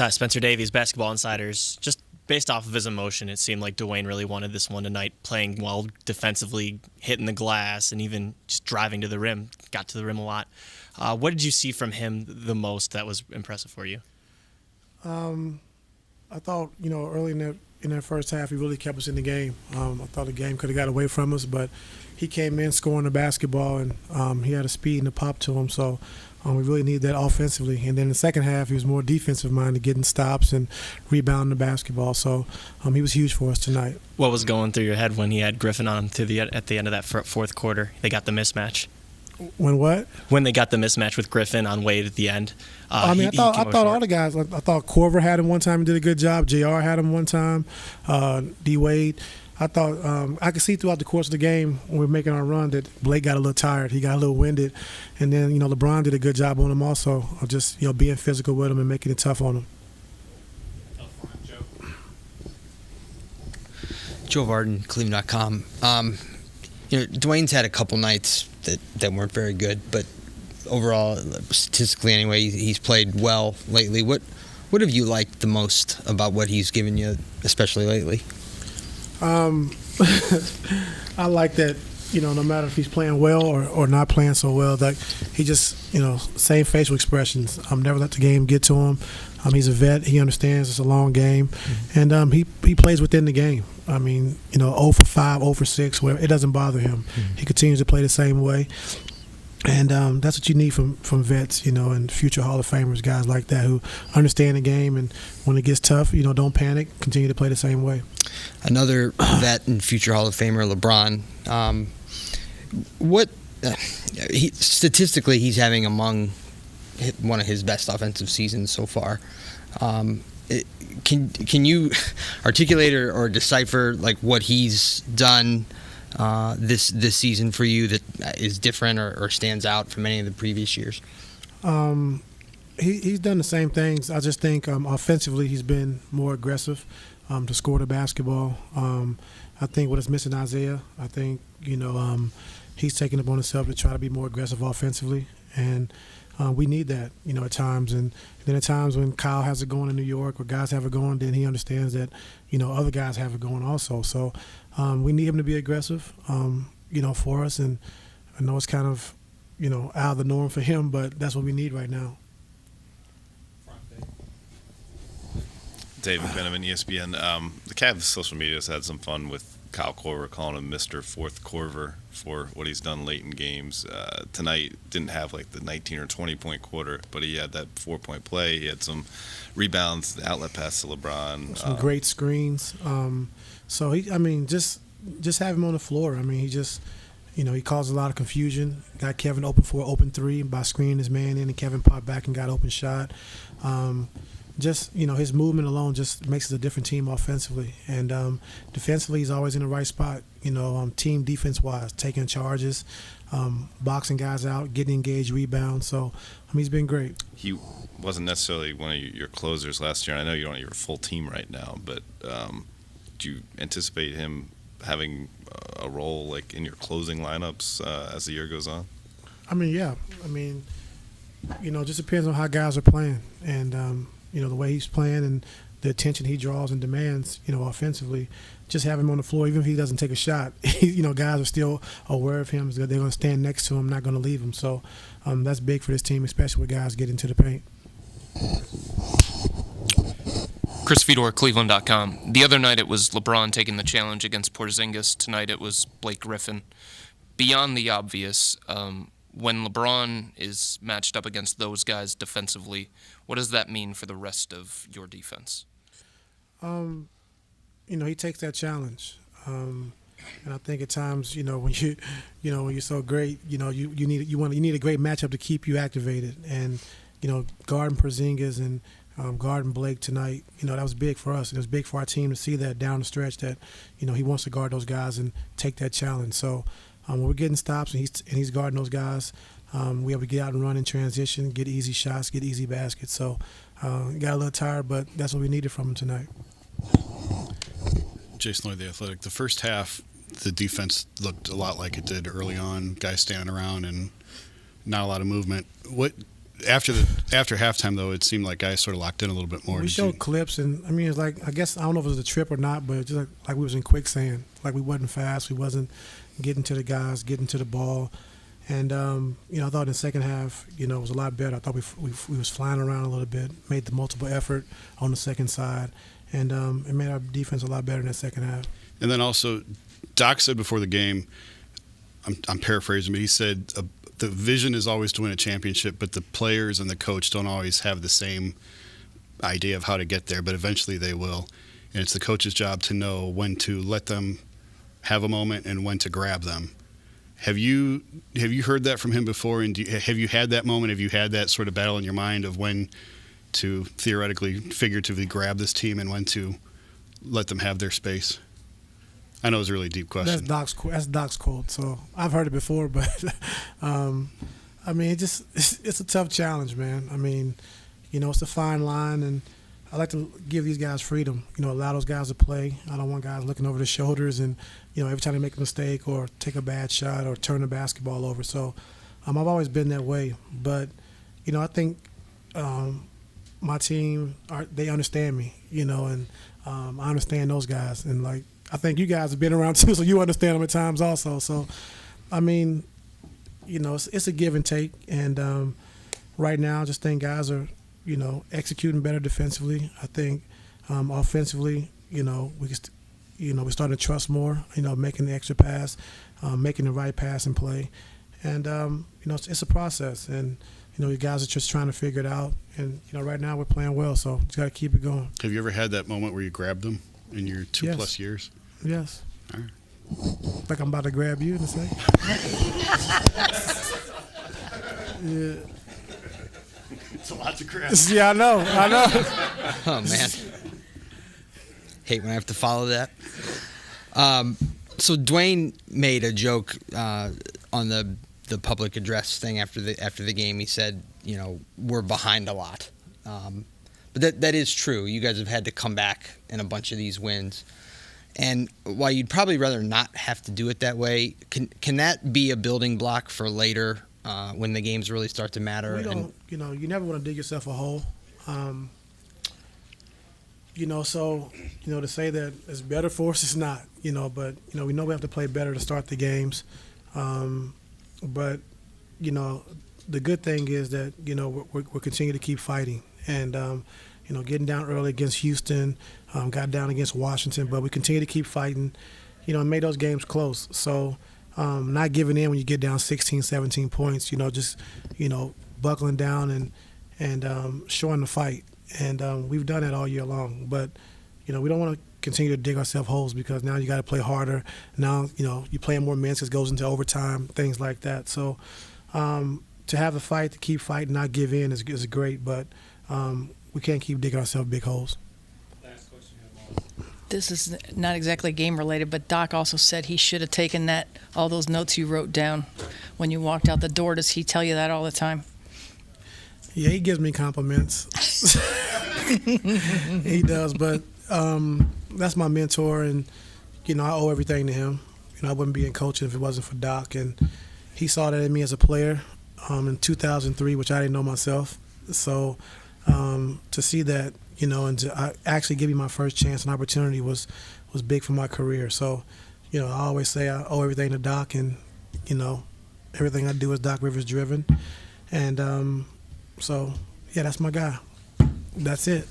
Spencer Davies, Basketball Insiders. Just based off of his emotion, it seemed like Dwyane really wanted this one tonight, playing well defensively, hitting the glass, and even just driving to the rim. Got to the rim a lot. What did you see from him the most that was impressive for you? I thought, early in that first half, he really kept us in the game. I thought the game could have got away from us, but he came in scoring the basketball, and he had a speed and a pop to him. So we really needed that offensively. And then in the second half, he was more defensive-minded, getting stops and rebounding the basketball. So he was huge for us tonight. What was going through your head when he had Griffin on him at the end of that fourth quarter? They got the mismatch. When what? When they got the mismatch with Griffin on Wade at the end. I thought all the guys. I thought Corver had him one time and did a good job. JR had him one time. D Wade. I thought I could see throughout the course of the game when we were making our run that Blake got a little tired. He got a little winded, and then LeBron did a good job on him also, of just being physical with him and making it tough on him. Joe Varden, Cleveland.com. Dwyane's had a couple nights that weren't very good, but overall, statistically anyway, he's played well lately. What have you liked the most about what he's given you, especially lately? I like that, no matter if he's playing well or not playing so well, that he just, same facial expressions. Never let the game get to him. He's a vet. He understands it's a long game. Mm-hmm. And he plays within the game. 0 for 5, 0 for 6, whatever, it doesn't bother him. Mm-hmm. He continues to play the same way. And that's what you need from vets, and future Hall of Famers, guys like that who understand the game, and when it gets tough, don't panic, continue to play the same way. Another vet and future Hall of Famer, LeBron. Statistically, he's having among one of his best offensive seasons so far. Can you articulate or decipher what he's done this season for you that is different or stands out from any of the previous years? He's done the same things. I just think offensively he's been more aggressive to score the basketball. I think what is missing Isaiah, I think he's taking it upon himself to try to be more aggressive offensively, and we need that at times. And then at times when Kyle has it going in New York or guys have it going, then he understands that other guys have it going also. So we need him to be aggressive for us, and I know it's kind of out of the norm for him, but that's what we need right now. David Beneman, ESPN. The Cavs social media has had some fun with Kyle Korver, calling him Mr. Fourth Korver for what he's done late in games. Tonight didn't have the 19 or 20-point quarter, but he had that 4-point play. He had some rebounds, the outlet pass to LeBron. Some great screens. So just have him on the floor. He just, he caused a lot of confusion. Got Kevin open for an open three by screening his man in, and Kevin popped back and got open shot. Just, his movement alone just makes us a different team offensively. And defensively, he's always in the right spot, team defense-wise, taking charges, boxing guys out, getting engaged rebounds. So, he's been great. He wasn't necessarily one of your closers last year. I know you don't have your full team right now, but do you anticipate him having a role in your closing lineups as the year goes on? Yeah. It just depends on how guys are playing. And, the way he's playing and the attention he draws and demands, offensively, just have him on the floor. Even if he doesn't take a shot, guys are still aware of him. They're going to stand next to him, not going to leave him. So that's big for this team, especially with guys getting to the paint. Chris Fedor, Cleveland.com. The other night it was LeBron taking the challenge against Porzingis. Tonight it was Blake Griffin. Beyond the obvious, when LeBron is matched up against those guys defensively, what does that mean for the rest of your defense? He takes that challenge, and I think at times, when you're so great, you need a great matchup to keep you activated, and guarding Porzingis and guarding Blake tonight, that was big for us. It was big for our team to see that down the stretch that he wants to guard those guys and take that challenge. So. When we're getting stops and he's guarding those guys, we have to get out and run in transition, get easy shots, get easy baskets. So got a little tired, but that's what we needed from him tonight. Jason Lloyd, The Athletic. The first half, the defense looked a lot like it did early on, guys standing around and not a lot of movement. What after halftime, though, it seemed like guys sort of locked in a little bit more. We showed clips, and I mean, it's like, I guess, I don't know if it was a trip or not, but just like we was in quicksand. Like we wasn't fast, we wasn't getting to the guys, getting to the ball. And, I thought in the second half, it was a lot better. I thought we was flying around a little bit, made the multiple effort on the second side, and it made our defense a lot better in that second half. And then also, Doc said before the game, I'm paraphrasing, but he said the vision is always to win a championship, but the players and the coach don't always have the same idea of how to get there, but eventually they will. And it's the coach's job to know when to let them have a moment and when to grab them. Have you heard that from him before? And have you had that moment? Have you had that sort of battle in your mind of when to theoretically, figuratively grab this team and when to let them have their space? I know it's a really deep question. That's Doc's quote. So I've heard it before, but I mean, it's a tough challenge, man. I mean, it's a fine line, and I like to give these guys freedom. Allow those guys to play. I don't want guys looking over their shoulders and every time they make a mistake or take a bad shot or turn the basketball over. So I've always been that way. But I think my team they understand me. And I understand those guys, and like, I think you guys have been around too, so you understand them at times also. So, I mean, it's a give and take. And right now, I just think guys are, executing better defensively. I think offensively, we're starting to trust more, making the extra pass, making the right pass and play. And, it's a process. And, you guys are just trying to figure it out. And, right now we're playing well, so just got to keep it going. Have you ever had that moment where you grabbed them in your 2+ years? Yes. All right. Like I'm about to grab you in a second. Yeah. It's a lot to grab. Yeah, I know. Oh, man. Hate when I have to follow that. So Dwyane made a joke on the public address thing after the game. He said, we're behind a lot. But that is true. You guys have had to come back in a bunch of these wins. And while you'd probably rather not have to do it that way, can that be a building block for later when the games really start to matter? You never want to dig yourself a hole. So, to say that it's better for us, it's not, but, we know we have to play better to start the games. But, the good thing is that, we're continuing to keep fighting. And, getting down early against Houston, got down against Washington, but we continue to keep fighting, and made those games close. So not giving in when you get down 16, 17 points, just, buckling down and showing the fight. And we've done that all year long. But, we don't want to continue to dig ourselves holes because now you got to play harder. Now, you're playing more minutes, it goes into overtime, things like that. So to have the fight, to keep fighting, not give in is great, but we can't keep digging ourselves big holes. This is not exactly game related, but Doc also said he should have taken all those notes you wrote down when you walked out the door. Does he tell you that all the time? Yeah, he gives me compliments. He does, but that's my mentor, and I owe everything to him. I wouldn't be in coaching if it wasn't for Doc, and he saw that in me as a player in 2003, which I didn't know myself. So to see that, and to actually give me my first chance and opportunity was big for my career. So, I always say I owe everything to Doc, and, everything I do is Doc Rivers driven. And so, yeah, that's my guy. That's it.